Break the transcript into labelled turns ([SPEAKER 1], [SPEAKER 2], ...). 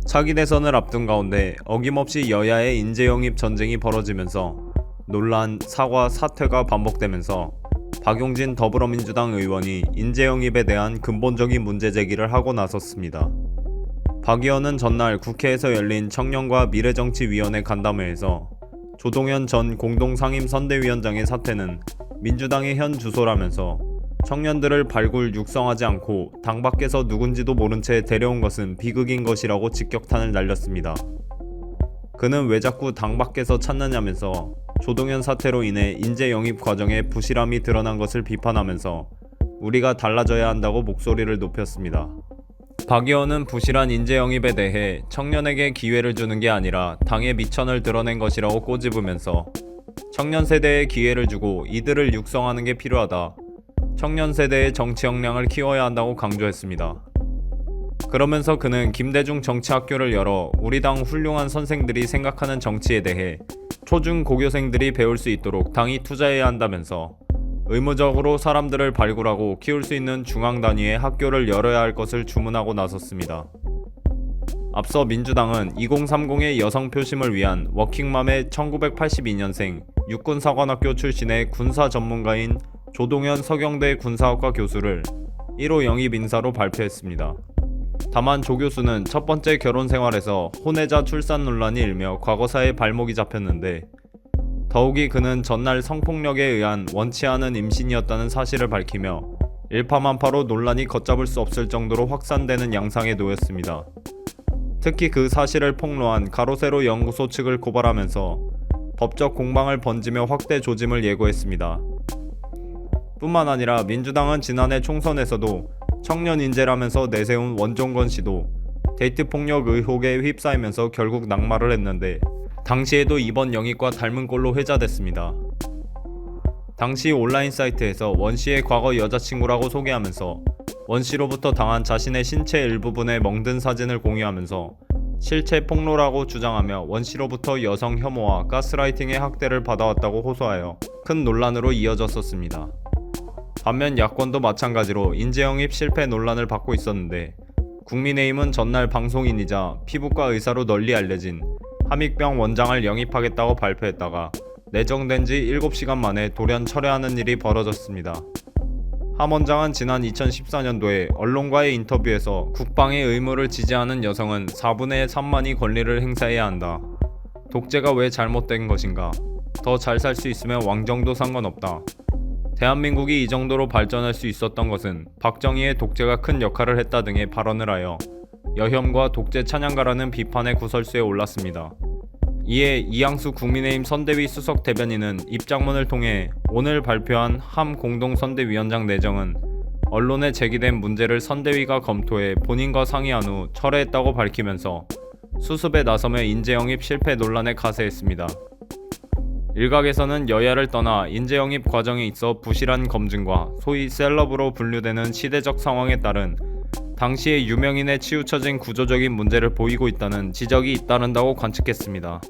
[SPEAKER 1] 차기 대선을 앞둔 가운데 어김없이 여야의 인재 영입 전쟁이 벌어지면서 논란, 사과, 사퇴가 반복되면서 박용진 더불어민주당 의원이 인재 영입에 대한 근본적인 문제 제기를 하고 나섰습니다. 박 의원은 전날 국회에서 열린 청년과 미래정치위원회 간담회에서 조동현 전 공동상임선대위원장의 사퇴는 민주당의 현 주소라면서 청년들을 발굴 육성하지 않고 당 밖에서 누군지도 모른 채 데려온 것은 비극인 것이라고 직격탄을 날렸습니다. 그는 왜 자꾸 당 밖에서 찾느냐면서 조동현 사태로 인해 인재 영입 과정에 부실함이 드러난 것을 비판하면서 우리가 달라져야 한다고 목소리를 높였습니다. 박 의원은 부실한 인재 영입에 대해 청년에게 기회를 주는 게 아니라 당의 미천을 드러낸 것이라고 꼬집으면서 청년 세대에 기회를 주고 이들을 육성하는 게 필요하다. 청년 세대의 정치 역량을 키워야 한다고 강조했습니다. 그러면서 그는 김대중 정치학교를 열어 우리 당 훌륭한 선생들이 생각하는 정치에 대해 초중 고교생들이 배울 수 있도록 당이 투자해야 한다면서 의무적으로 사람들을 발굴하고 키울 수 있는 중앙 단위의 학교를 열어야 할 것을 주문하고 나섰습니다. 앞서 민주당은 2030의 여성 표심을 위한 워킹맘의 1982년생 육군사관학교 출신의 군사 전문가인 조동현 서경대 군사학과 교수를 1호 영입 인사로 발표했습니다. 다만 조 교수는 첫 번째 결혼 생활에서 혼외자 출산 논란이 일며 과거사에 발목이 잡혔는데 더욱이 그는 전날 성폭력에 의한 원치 않은 임신이었다는 사실을 밝히며 일파만파로 논란이 걷잡을 수 없을 정도로 확산되는 양상에 놓였습니다. 특히 그 사실을 폭로한 가로세로 연구소 측을 고발하면서 법적 공방을 번지며 확대 조짐을 예고했습니다. 뿐만 아니라 민주당은 지난해 총선에서도 청년 인재라면서 내세운 원종건 씨도 데이트 폭력 의혹에 휩싸이면서 결국 낙마를 했는데 당시에도 이번 영입과 닮은 꼴로 회자됐습니다. 당시 온라인 사이트에서 원 씨의 과거 여자친구라고 소개하면서 원 씨로부터 당한 자신의 신체 일부분의 멍든 사진을 공유하면서 실체 폭로라고 주장하며 원 씨로부터 여성 혐오와 가스라이팅의 학대를 받아왔다고 호소하여 큰 논란으로 이어졌었습니다. 반면 야권도 마찬가지로 인재 영입 실패 논란을 받고 있었는데 국민의힘은 전날 방송인이자 피부과 의사로 널리 알려진 함익병 원장을 영입하겠다고 발표했다가 내정된 지 7시간 만에 돌연 철회하는 일이 벌어졌습니다. 함 원장은 지난 2014년도에 언론과의 인터뷰에서 국방의 의무를 지지하는 여성은 4분의 3만이 권리를 행사해야 한다. 독재가 왜 잘못된 것인가? 더 잘 살 수 있으면 왕정도 상관없다. 대한민국이 이 정도로 발전할 수 있었던 것은 박정희의 독재가 큰 역할을 했다 등의 발언을 하여 여혐과 독재 찬양가라는 비판의 구설수에 올랐습니다. 이에 이양수 국민의힘 선대위 수석 대변인은 입장문을 통해 오늘 발표한 함 공동선대위원장 내정은 언론에 제기된 문제를 선대위가 검토해 본인과 상의한 후 철회했다고 밝히면서 수습에 나서며 인재 영입 실패 논란에 가세했습니다. 일각에서는 여야를 떠나 인재 영입 과정에 있어 부실한 검증과 소위 셀럽으로 분류되는 시대적 상황에 따른 당시의 유명인에 치우쳐진 구조적인 문제를 보이고 있다는 지적이 잇따른다고 관측했습니다.